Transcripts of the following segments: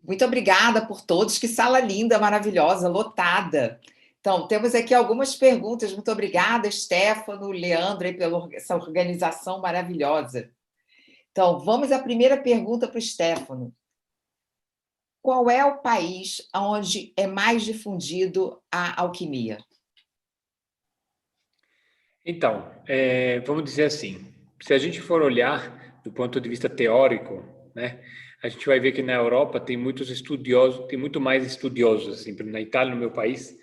Muito obrigada por todos. Que sala linda, maravilhosa, lotada. Então, temos aqui algumas perguntas. Muito obrigada, Stefano, Leandro, aí, pela essa organização maravilhosa. Então, vamos à primeira pergunta para o Stefano. Qual é o país onde é mais difundido a alquimia? Então, vamos dizer assim, se a gente for olhar do ponto de vista teórico, né, a gente vai ver que na Europa tem muitos estudiosos, tem muito mais estudiosos, assim, na Itália, no meu país,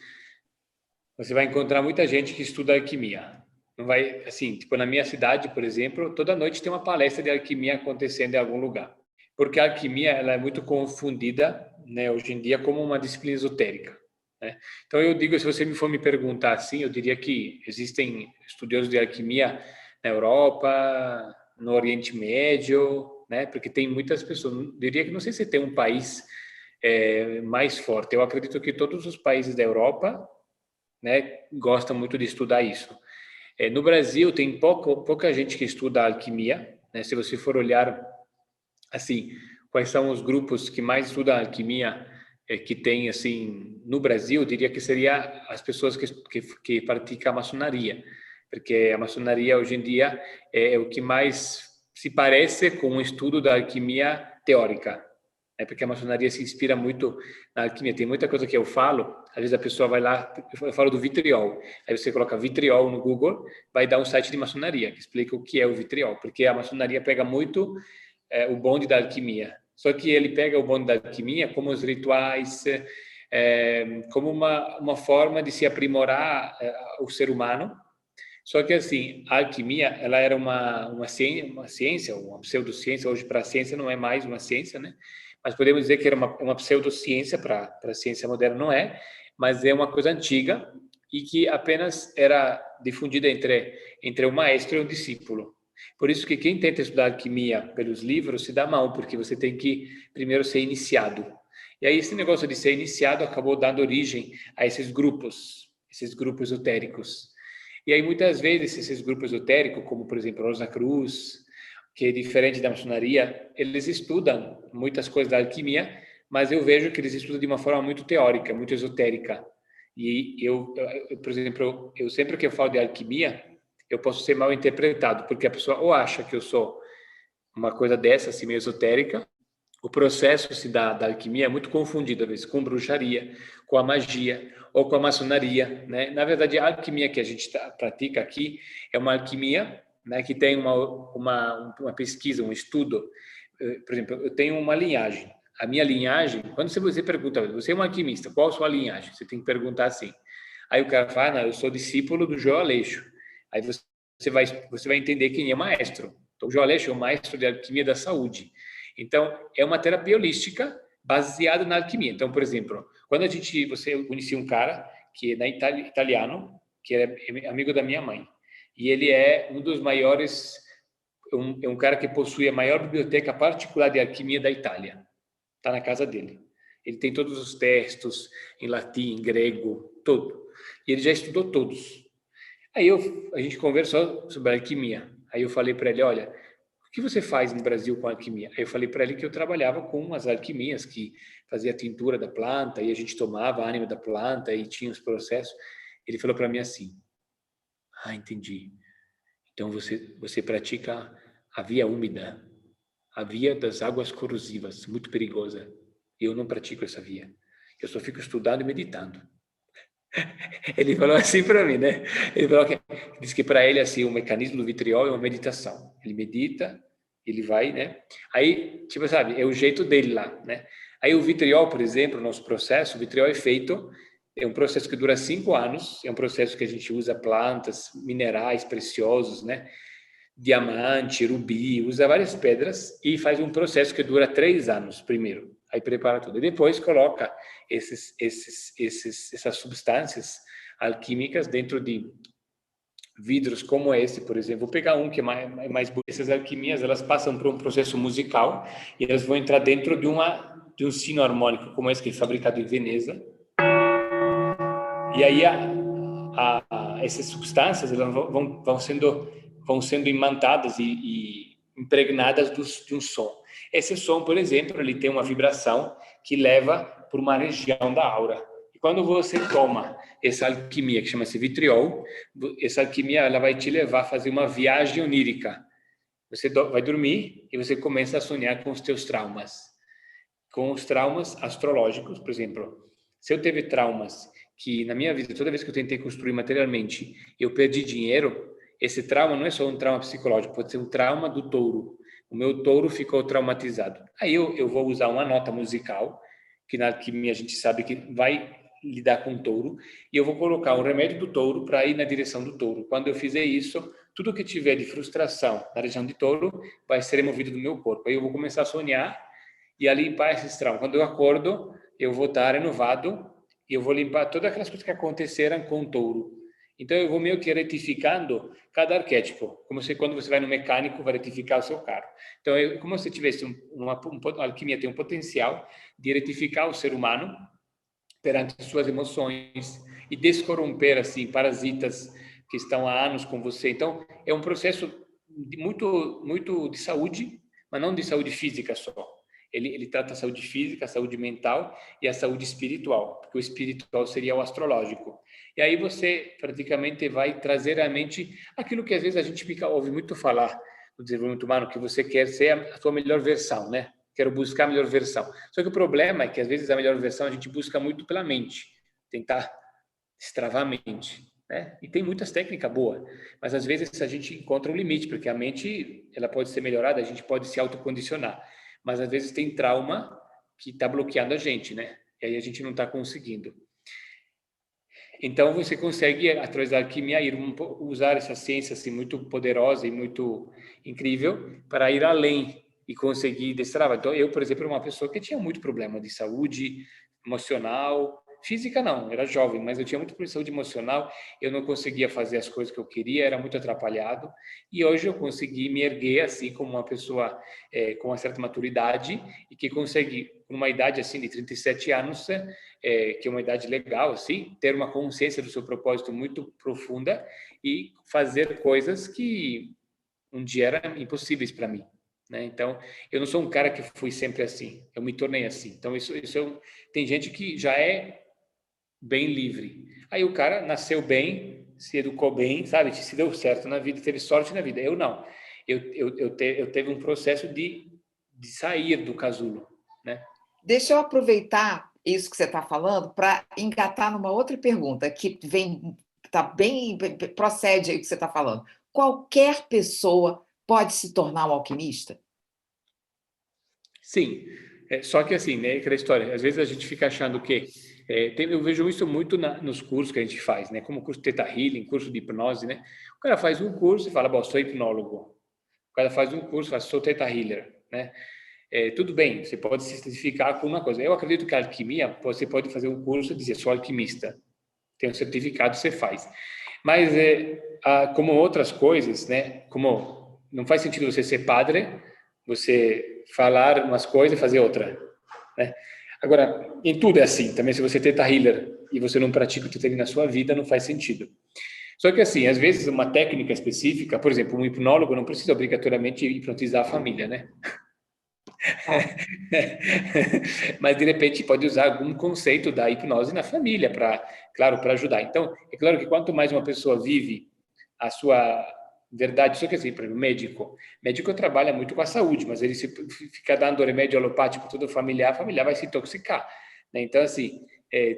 você vai encontrar muita gente que estuda alquimia. Não vai, assim, tipo na minha cidade, por exemplo, toda noite tem uma palestra de alquimia acontecendo em algum lugar. Porque a alquimia, ela é muito confundida, né, hoje em dia como uma disciplina esotérica, né? Então eu digo, se você me for me perguntar assim, eu diria que existem estudiosos de alquimia na Europa, no Oriente Médio, né? Porque tem muitas pessoas, eu diria que não sei se tem um país mais forte. Eu acredito que todos os países da Europa, né, gosta muito de estudar isso. No Brasil tem pouca gente que estuda alquimia, né? Se você for olhar assim, quais são os grupos que mais estudam alquimia que tem assim no Brasil, eu diria que seria as pessoas que praticam a maçonaria, porque a maçonaria hoje em dia é o que mais se parece com um estudo da alquimia teórica, é porque a maçonaria se inspira muito na alquimia. Tem muita coisa que eu falo, às vezes a pessoa vai lá, eu falo do vitriol, aí você coloca vitriol no Google, vai dar um site de maçonaria que explica o que é o vitriol, porque a maçonaria pega muito o bonde da alquimia. Só que ele pega o bonde da alquimia como os rituais, como uma forma de se aprimorar o ser humano. Só que assim, a alquimia, ela era uma ciência, uma pseudociência. Hoje para a ciência não é mais uma ciência, né? Mas podemos dizer que era uma pseudociência, para a ciência moderna não é, mas é uma coisa antiga e que apenas era difundida entre o maestro e o discípulo. Por isso que quem tenta estudar alquimia pelos livros se dá mal, porque você tem que primeiro ser iniciado. E aí esse negócio de ser iniciado acabou dando origem a esses grupos esotéricos. E aí muitas vezes esses grupos esotéricos, como por exemplo Rosa Cruz, que é diferente da maçonaria, eles estudam muitas coisas da alquimia, mas eu vejo que eles estudam de uma forma muito teórica, muito esotérica. E por exemplo, eu sempre que eu falo de alquimia, eu posso ser mal interpretado, porque a pessoa ou acha que eu sou uma coisa dessa, assim, meio esotérica. O processo da alquimia é muito confundido, às vezes, com bruxaria, com a magia ou com a maçonaria, né? Na verdade, a alquimia que a gente pratica aqui é uma alquimia, né, que tem uma pesquisa, um estudo. Por exemplo, eu tenho uma linhagem. A minha linhagem, quando você pergunta, você é um alquimista, qual a sua linhagem? Você tem que perguntar assim. Aí o cara fala, não, eu sou discípulo do João Aleixo. Aí você vai entender quem é o maestro. Então, o João Aleixo é o maestro de alquimia da saúde. Então, é uma terapia holística baseada na alquimia. Então, por exemplo, quando você conhecia um cara que é italiano, que é amigo da minha mãe, e ele é um dos maiores, é um cara que possui a maior biblioteca particular de alquimia da Itália. Está na casa dele. Ele tem todos os textos em latim, em grego, tudo. E ele já estudou todos. Aí a gente conversou sobre alquimia. Aí eu falei para ele, olha, o que você faz no Brasil com alquimia? Aí eu falei para ele que eu trabalhava com as alquimias, que fazia a tintura da planta e a gente tomava a ânima da planta e tinha os processos. Ele falou para mim assim, entendi. Então você pratica a via úmida, a via das águas corrosivas, muito perigosa. Eu não pratico essa via. Eu só fico estudando e meditando. Ele falou assim para mim, né? Ele falou que diz que para ele assim o mecanismo do vitriol é uma meditação. Ele medita, ele vai, né? Aí, tipo, sabe, é o jeito dele lá, né? Aí o vitriol, por exemplo, nosso processo, o vitriol é feito, é um processo que dura 5 anos, é um processo que a gente usa plantas, minerais preciosos, né? Diamante, rubi, usa várias pedras e faz um processo que dura 3 anos primeiro. Aí prepara tudo. E depois coloca essas substâncias alquímicas dentro de vidros como esse, por exemplo. Vou pegar um que é mais bonito. Essas alquimias, elas passam por um processo musical e elas vão entrar dentro de um sino harmônico como esse que é fabricado em Veneza. E aí essas substâncias elas vão sendo imantadas e impregnadas de um som. Esse som, por exemplo, ele tem uma vibração que leva por uma região da aura. E quando você toma essa alquimia, que chama-se vitriol, essa alquimia ela vai te levar a fazer uma viagem onírica. Você vai dormir e você começa a sonhar com os teus traumas. Com os traumas astrológicos, por exemplo. Se eu teve traumas que na minha vida, toda vez que eu tentei construir materialmente, eu perdi dinheiro, esse trauma não é só um trauma psicológico, pode ser um trauma do touro. O meu touro ficou traumatizado. Aí eu vou usar uma nota musical, que na alquimia a gente sabe que vai lidar com o touro, e eu vou colocar um remédio do touro para ir na direção do touro. Quando eu fizer isso, tudo que tiver de frustração na região de touro vai ser removido do meu corpo. Aí eu vou começar a sonhar e a limpar esses traumas. Quando eu acordo, eu vou estar renovado e eu vou limpar todas aquelas coisas que aconteceram com o touro. Então, eu vou meio que retificando cada arquétipo, como se quando você vai no mecânico, vai retificar o seu carro. Então, é como se tivesse uma alquimia tem um potencial de retificar o ser humano perante suas emoções e descorromper, assim, parasitas que estão há anos com você. Então, é um processo muito de saúde, mas não de saúde física só. Ele trata a saúde física, a saúde mental e a saúde espiritual, porque o espiritual seria o astrológico. E aí você praticamente vai trazer à mente aquilo que às vezes a gente ouve muito falar no desenvolvimento humano, que você quer ser a sua melhor versão, né? Quero buscar a melhor versão. Só que o problema é que às vezes a melhor versão a gente busca muito pela mente, tentar destravar a mente, né? E tem muitas técnicas boas, mas às vezes a gente encontra um limite, porque a mente ela pode ser melhorada, a gente pode se autocondicionar, mas às vezes tem trauma que está bloqueando a gente, né? E aí a gente não está conseguindo. Então você consegue, através da alquimia, usar essa ciência assim muito poderosa e muito incrível para ir além e conseguir destravar. Então eu, por exemplo, era uma pessoa que tinha muito problema de saúde emocional, física não, era jovem, mas eu tinha muito problema de saúde emocional, eu não conseguia fazer as coisas que eu queria, era muito atrapalhado, e hoje eu consegui me erguer assim como uma pessoa com uma certa maturidade e que consegue, com uma idade assim de 37 anos, que é uma idade legal, assim, ter uma consciência do seu propósito muito profunda e fazer coisas que um dia eram impossíveis para mim, né? Então, eu não sou um cara que fui sempre assim, eu me tornei assim. Então, tem gente que já é bem livre. Aí o cara nasceu bem, se educou bem, sabe? Se deu certo na vida, teve sorte na vida. Eu não. Eu teve um processo de sair do casulo, né? Deixa eu aproveitar isso que você está falando para engatar numa outra pergunta que vem, tá bem, procede aí o que você está falando. Qualquer pessoa pode se tornar um alquimista? Sim, só que assim, né, aquela história, às vezes a gente fica achando que, eu vejo isso muito nos cursos que a gente faz, né, como curso de Theta Healing, curso de hipnose, né, o cara faz um curso e fala, bom, sou hipnólogo, o cara faz um curso e fala, sou Theta Healer, né, tudo bem, você pode se certificar com uma coisa, eu acredito que a alquimia, você pode fazer um curso e dizer, sou alquimista, tem um certificado, você faz, mas como outras coisas, né, como não faz sentido você ser padre, você falar umas coisas e fazer outra, né? Agora, em tudo é assim. Também se você tenta healer e você não pratica o que tem na sua vida, não faz sentido. Só que assim, às vezes uma técnica específica, por exemplo, um hipnólogo não precisa obrigatoriamente hipnotizar a família, né? Tá. Mas de repente pode usar algum conceito da hipnose na família para, claro, para ajudar. Então, é claro que quanto mais uma pessoa vive a sua verdade, só que assim, por exemplo, médico trabalha muito com a saúde, mas ele se fica dando remédio alopático todo familiar, a familiar vai se intoxicar, né? Então, assim,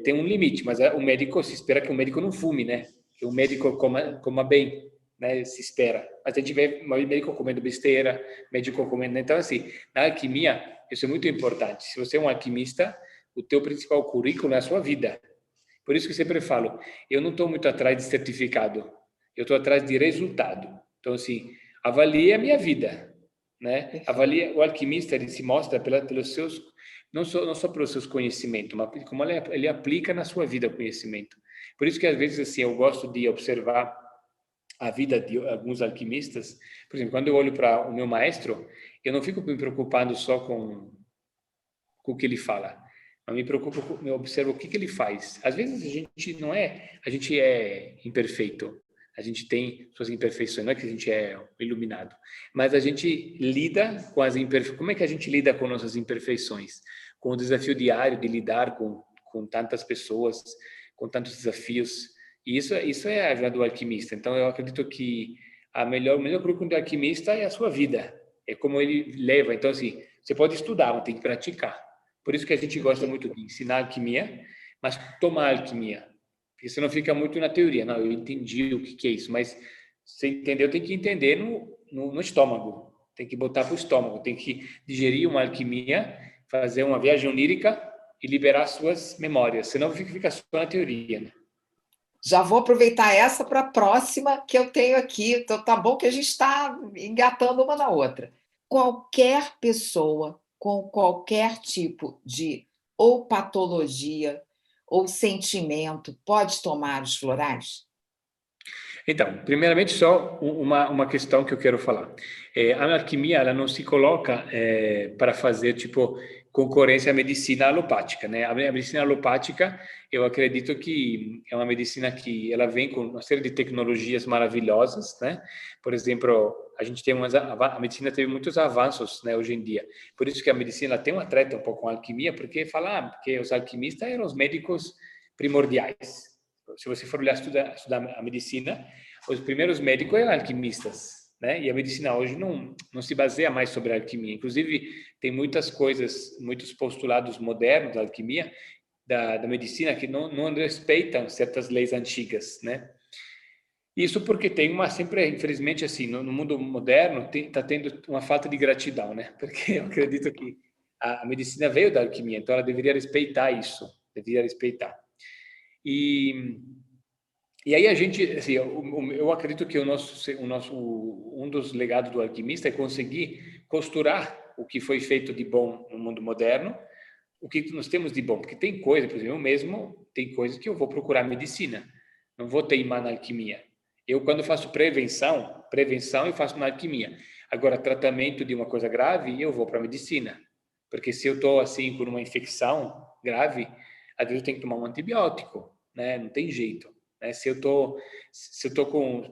tem um limite, mas o médico, se espera que o médico não fume, né? Que o médico coma bem, né? Se espera. Mas a gente vê médico comendo besteira, médico comendo... Então, assim, na alquimia, isso é muito importante. Se você é um alquimista, o teu principal currículo é a sua vida. Por isso que eu sempre falo, eu não estou muito atrás de certificado, eu estou atrás de resultado. Então, assim, avalie a minha vida, né? Avalie, o alquimista, ele se mostra pelos seus, não só pelos seus conhecimentos, mas como ele aplica na sua vida o conhecimento. Por isso que, às vezes, assim, eu gosto de observar a vida de alguns alquimistas. Por exemplo, quando eu olho para o meu maestro, eu não fico me preocupando só com o que ele fala. Eu me preocupo, eu observo o que ele faz. Às vezes a gente é imperfeito. A gente tem suas imperfeições, não é que a gente é iluminado, mas a gente lida com as imperfeições. Como é que a gente lida com nossas imperfeições? com o desafio diário de lidar com tantas pessoas, com tantos desafios. E isso é a ajuda do alquimista. Então, eu acredito que o melhor grupo do alquimista é a sua vida. É como ele leva. Então, assim, você pode estudar, mas tem que praticar. Por isso que a gente gosta muito de ensinar alquimia, mas tomar alquimia. Porque você não fica muito na teoria. Não, eu entendi o que é isso, mas você entendeu, tem que entender no estômago. Tem que botar para o estômago, tem que digerir uma alquimia, fazer uma viagem onírica e liberar suas memórias. Senão fica só na teoria, né? Já vou aproveitar essa para a próxima que eu tenho aqui. Então, tá bom que a gente está engatando uma na outra. Qualquer pessoa com qualquer tipo de ou patologia ou sentimento pode tomar os florais? Então, primeiramente, só uma questão que eu quero falar. A alquimia, ela não se coloca para fazer, tipo, concorrência à medicina alopática, né? A medicina alopática, eu acredito que é uma medicina que ela vem com uma série de tecnologias maravilhosas, né? Por exemplo, a medicina teve muitos avanços, né, hoje em dia. Por isso que a medicina tem uma treta um pouco com a alquimia, porque os alquimistas eram os médicos primordiais. Se você for olhar estudar a medicina, os primeiros médicos eram alquimistas, né? E a medicina hoje não se baseia mais sobre a alquimia. Inclusive, tem muitas coisas, muitos postulados modernos da alquimia, da medicina, que não respeitam certas leis antigas, né? Isso porque tem sempre, infelizmente, assim, no mundo moderno, está tendo uma falta de gratidão, né? Porque eu acredito que a medicina veio da alquimia, então ela deveria respeitar isso, deveria respeitar. E aí a gente, assim, eu acredito que um dos legados do alquimista é conseguir costurar o que foi feito de bom no mundo moderno, o que nós temos de bom, porque tem coisa, por exemplo, eu mesmo, tem coisas que eu vou procurar medicina, não vou teimar na alquimia. Eu, quando faço prevenção eu faço na alquimia. Agora, tratamento de uma coisa grave, eu vou para a medicina. Porque se eu estou, assim, com uma infecção grave, às vezes eu tenho que tomar um antibiótico, né? Não tem jeito, né?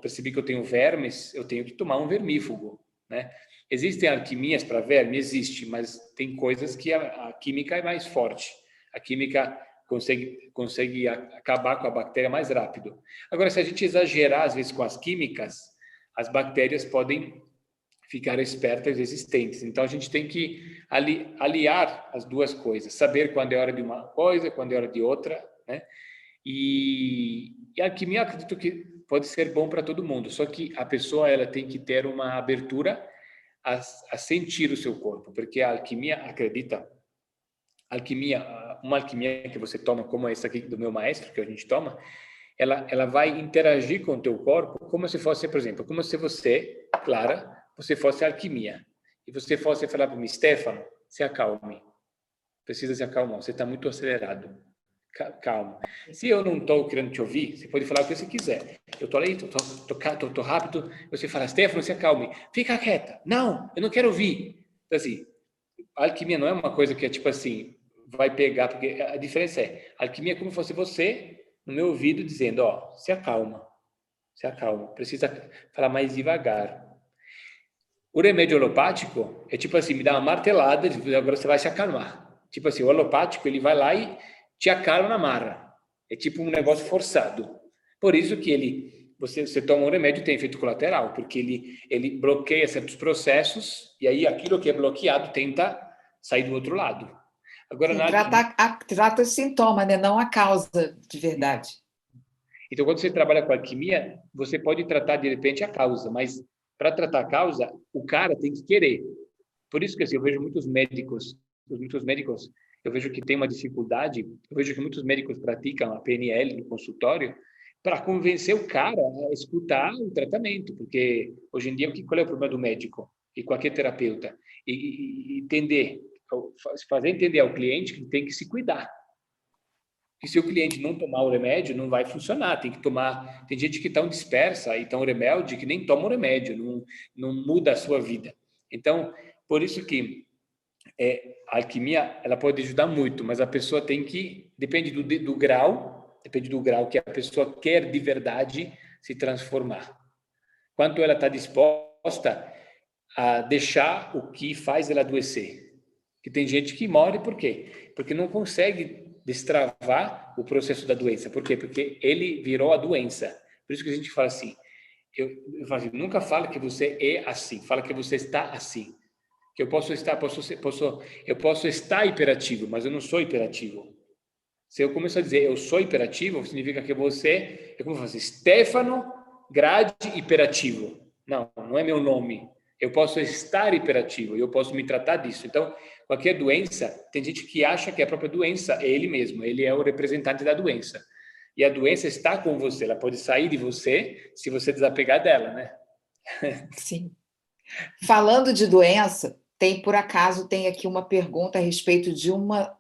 Percebi que eu tenho vermes, eu tenho que tomar um vermífugo, né? Existem alquimias para verme? Existe, mas tem coisas que a química é mais forte. A química consegue acabar com a bactéria mais rápido. Agora, se a gente exagerar, às vezes, com as químicas, as bactérias podem ficar espertas e resistentes. Então, a gente tem que aliar as duas coisas, saber quando é hora de uma coisa, quando é hora de outra, né? E a alquimia, acredito que pode ser bom para todo mundo, só que a pessoa ela tem que ter uma abertura a sentir o seu corpo, porque a alquimia uma alquimia que você toma, como essa aqui do meu maestro, que a gente toma, ela vai interagir com o teu corpo como se fosse, por exemplo, como se você, Clara, você fosse alquimia. E você fosse falar para mim, Stefano, se acalme. Precisa se acalmar, você está muito acelerado. Calma. Se eu não estou querendo te ouvir, você pode falar o que você quiser. Eu estou ali, estou rápido. Você fala, Stefano, se acalme. Fica quieta. Não, eu não quero ouvir. Então, assim, a alquimia não é uma coisa que é tipo assim, vai pegar, porque a diferença é, a alquimia é como se fosse você no meu ouvido dizendo, ó, se acalma, precisa falar mais devagar. O remédio alopático é tipo assim, me dá uma martelada, agora você vai se acalmar. Tipo assim, o alopático, ele vai lá e te acalma na marra. É tipo um negócio forçado. Por isso que você toma um remédio tem efeito colateral, porque ele bloqueia certos processos e aí aquilo que é bloqueado tenta sair do outro lado. Agora, Sim, trata o sintoma, né? Não a causa de verdade. Então, quando você trabalha com alquimia, você pode tratar de repente a causa, mas para tratar a causa, o cara tem que querer. Por isso que assim, eu vejo muitos médicos, eu vejo que tem uma dificuldade, eu vejo que muitos médicos praticam a PNL no consultório para convencer o cara a escutar o tratamento, porque hoje em dia qual é o problema do médico e qualquer terapeuta? E entender, fazer entender ao cliente que tem que se cuidar. Que se o cliente não tomar o remédio, não vai funcionar. Tem que tomar. Tem gente que tão dispersa e tão rebelde que nem toma o remédio, não muda a sua vida. Então, por isso que a alquimia ela pode ajudar muito, mas a pessoa tem que depende do grau que a pessoa quer de verdade se transformar. Quanto ela está disposta a deixar o que faz ela adoecer. Que tem gente que morre por quê? Porque não consegue destravar o processo da doença. Por quê? Porque ele virou a doença. Por isso que a gente fala assim, eu falo assim, nunca fala que você é assim, fala que você está assim. Que eu posso estar hiperativo, mas eu não sou hiperativo. Se eu começar a dizer eu sou hiperativo, significa que você é como fazer Stefano Grade hiperativo. Não, não é meu nome. Eu posso estar hiperativo, eu posso me tratar disso. Então, qualquer doença, tem gente que acha que a própria doença é ele mesmo, ele é o representante da doença. E a doença está com você, ela pode sair de você se você desapegar dela, né? Sim. Falando de doença, por acaso, tem aqui uma pergunta a respeito de uma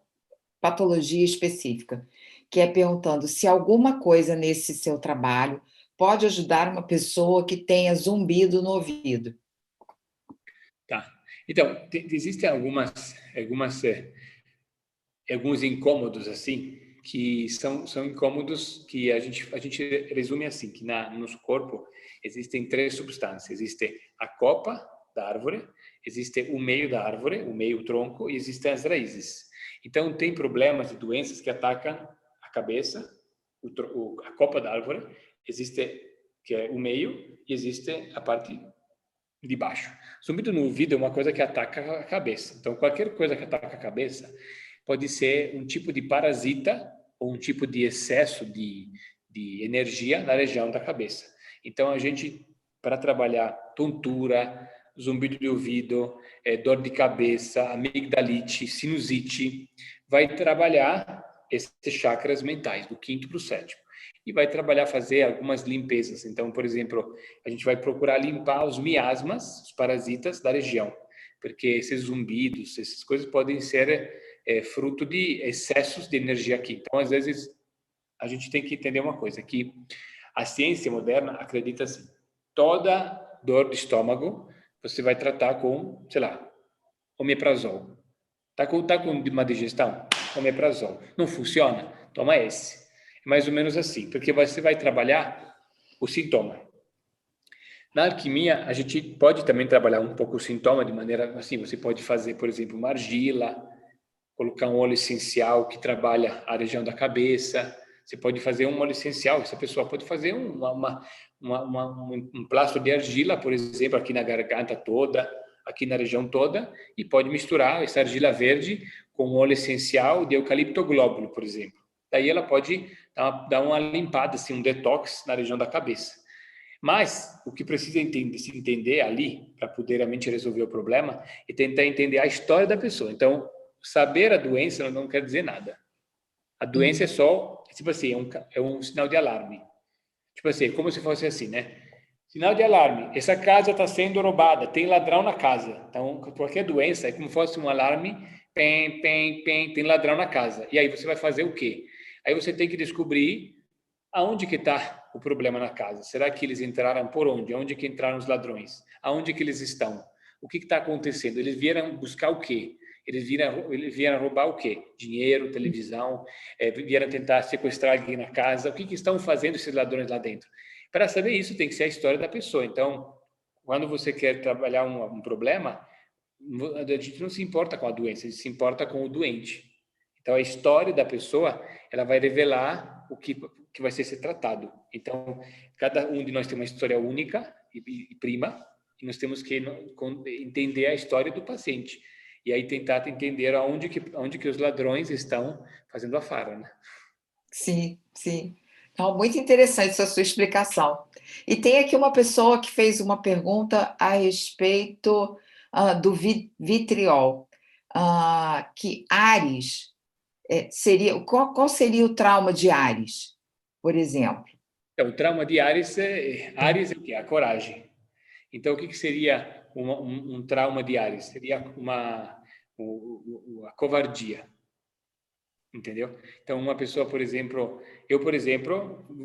patologia específica, que é perguntando se alguma coisa nesse seu trabalho pode ajudar uma pessoa que tenha zumbido no ouvido. Tá. Então, existem alguns incômodos assim que são incômodos que a gente resume assim, que no nosso corpo existem três substâncias. Existe a copa da árvore, existe o meio da árvore, o meio, o tronco, e existem as raízes. Então, tem problemas e doenças que atacam a cabeça, a copa da árvore, existe que é o meio e existe a parte de baixo. Zumbido no ouvido é uma coisa que ataca a cabeça. Então, qualquer coisa que ataca a cabeça pode ser um tipo de parasita ou um tipo de excesso de energia na região da cabeça. Então, a gente, para trabalhar tontura, zumbido de ouvido, dor de cabeça, amigdalite, sinusite, vai trabalhar esses chakras mentais, do quinto para o sétimo. E vai trabalhar, fazer algumas limpezas. Então, por exemplo, a gente vai procurar limpar os miasmas, os parasitas da região, porque esses zumbidos, essas coisas podem ser fruto de excessos de energia aqui. Então, às vezes, a gente tem que entender uma coisa, que a ciência moderna acredita assim, toda dor de estômago você vai tratar com, sei lá, omeprazol. Tá com uma digestão? Omeprazol. Não funciona? Toma esse. É mais ou menos assim, porque você vai trabalhar o sintoma. Na alquimia, a gente pode também trabalhar um pouco o sintoma de maneira assim, você pode fazer, por exemplo, uma argila, colocar um óleo essencial que trabalha a região da cabeça. Você pode fazer um óleo essencial, essa pessoa pode fazer um plastro de argila, por exemplo, aqui na garganta toda, aqui na região toda, e pode misturar essa argila verde com óleo essencial de eucalipto glóbulo, por exemplo. Daí ela pode dar uma limpada, assim, um detox na região da cabeça. Mas o que precisa se entender ali, para poder realmente resolver o problema, é tentar entender a história da pessoa. Então, saber a doença não quer dizer nada. A doença é só, tipo assim, é um sinal de alarme. Tipo assim, como se fosse assim, né? Sinal de alarme, essa casa está sendo roubada, tem ladrão na casa. Então, qualquer doença é como se fosse um alarme, pem, pem, pem, tem ladrão na casa. E aí você vai fazer o quê? Aí você tem que descobrir aonde que está o problema na casa. Será que eles entraram por onde? Aonde que entraram os ladrões? Aonde que eles estão? O que está acontecendo? Eles vieram buscar o quê? Eles vieram roubar o quê? Dinheiro, televisão, vieram tentar sequestrar alguém na casa. O que estão fazendo esses ladrões lá dentro? Para saber isso, tem que ser a história da pessoa. Então, quando você quer trabalhar um problema, a gente não se importa com a doença, a gente se importa com o doente. Então, a história da pessoa, ela vai revelar o que vai ser tratado. Então, cada um de nós tem uma história única e prima, e nós temos que entender a história do paciente. E aí tentar entender onde que os ladrões estão fazendo a farra, né? Sim, sim. Então, muito interessante essa sua explicação. E tem aqui uma pessoa que fez uma pergunta a respeito do vitriol. Que Áries seria. Qual seria o trauma de Áries, por exemplo? Então, o trauma de Áries Áries é o quê? A coragem. Então, o que seria um trauma de Áries? Seria a covardia. Entendeu? Então, uma pessoa, por exemplo, vou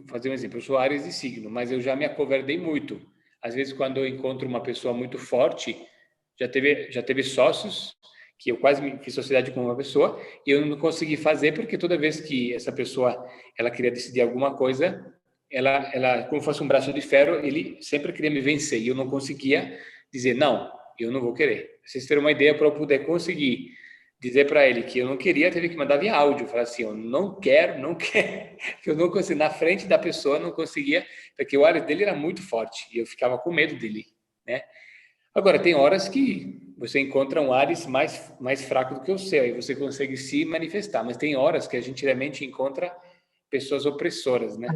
fazer um exemplo, eu sou Áries de signo, mas eu já me acovardei muito. Às vezes, quando eu encontro uma pessoa muito forte, já teve sócios que eu quase fiz sociedade com uma pessoa e eu não consegui fazer porque toda vez que essa pessoa ela queria decidir alguma coisa, ela como fosse um braço de ferro, ele sempre queria me vencer e eu não conseguia dizer não, eu não vou querer. Pra vocês terem uma ideia, para eu poder conseguir dizer para ele que eu não queria, teve que mandar via áudio, falar assim, eu não quero, não quero, que eu não consegui, na frente da pessoa não conseguia, porque o Ares dele era muito forte e eu ficava com medo dele, né? Agora, tem horas que você encontra um Ares mais fraco do que o seu, e você consegue se manifestar, mas tem horas que a gente realmente encontra pessoas opressoras, né?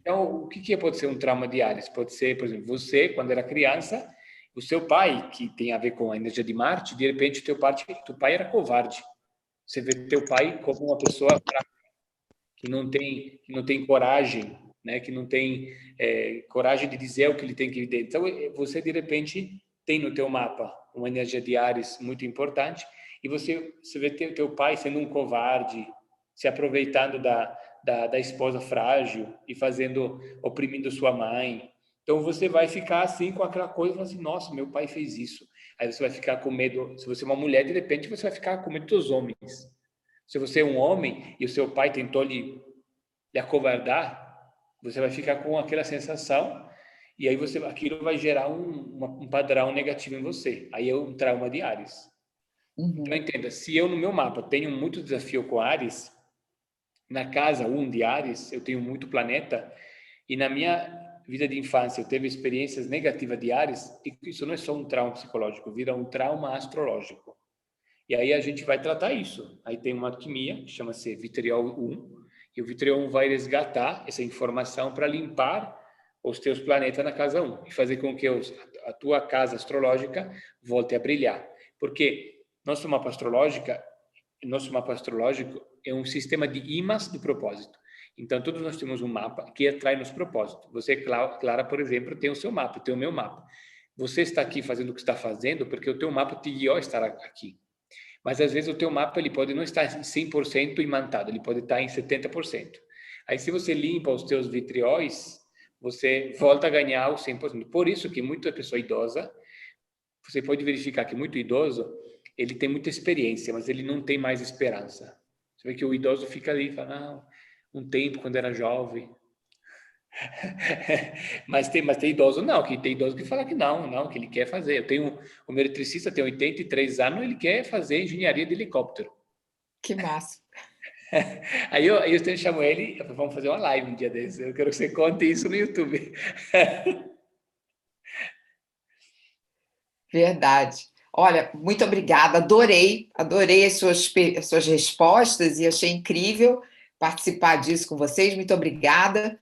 Então, o que pode ser um trauma de Ares? Pode ser, por exemplo, você, quando era criança, o seu pai, que tem a ver com a energia de Marte, de repente, teu pai era covarde. Você vê teu pai como uma pessoa fraca, que não tem coragem, né? Que não tem coragem de dizer o que ele tem que dizer. Então, você, de repente, tem no teu mapa uma energia de Ares muito importante e você vê teu pai sendo um covarde, se aproveitando da esposa frágil e oprimindo sua mãe. Então, você vai ficar assim com aquela coisa, assim, nossa, meu pai fez isso. Aí você vai ficar com medo. Se você é uma mulher, de repente, você vai ficar com medo dos homens. Se você é um homem e o seu pai tentou lhe acovardar, você vai ficar com aquela sensação e aí aquilo vai gerar um padrão negativo em você. Aí é um trauma de Áries. Então, Uhum. entenda, se eu no meu mapa tenho muito desafio com Áries, na casa 1 de Áries, eu tenho muito planeta, e na minha vida de infância eu teve experiências negativas de Áries, e isso não é só um trauma psicológico, vira um trauma astrológico. E aí a gente vai tratar isso. Aí tem uma alquimia, que chama-se Vitriol 1, e o Vitriol 1 vai resgatar essa informação para limpar os teus planetas na casa 1 e fazer com que a tua casa astrológica volte a brilhar. Porque nosso mapa astrológico é um sistema de imãs do propósito. Então, todos nós temos um mapa que atrai nos propósitos. Você, Clara, por exemplo, tem o seu mapa, tem o meu mapa. Você está aqui fazendo o que está fazendo porque o teu mapa te guiou a estar aqui. Mas, às vezes, o teu mapa ele pode não estar em 100% imantado, ele pode estar em 70%. Aí, se você limpa os teus vitrióis, você volta a ganhar os 100%. Por isso que muita pessoa idosa, você pode verificar que muito idoso, ele tem muita experiência, mas ele não tem mais esperança. Você vê que o idoso fica ali e fala, não, um tempo quando era jovem. mas tem idoso não, que tem idoso que fala que não, que ele quer fazer. O meu eletricista tem 83 anos, ele quer fazer engenharia de helicóptero. Que massa. Aí eu tenho chamo ele, vamos fazer uma live um dia desses. Eu quero que você conte isso no YouTube. Verdade. Olha, muito obrigada, adorei as suas respostas e achei incrível participar disso com vocês. Muito obrigada.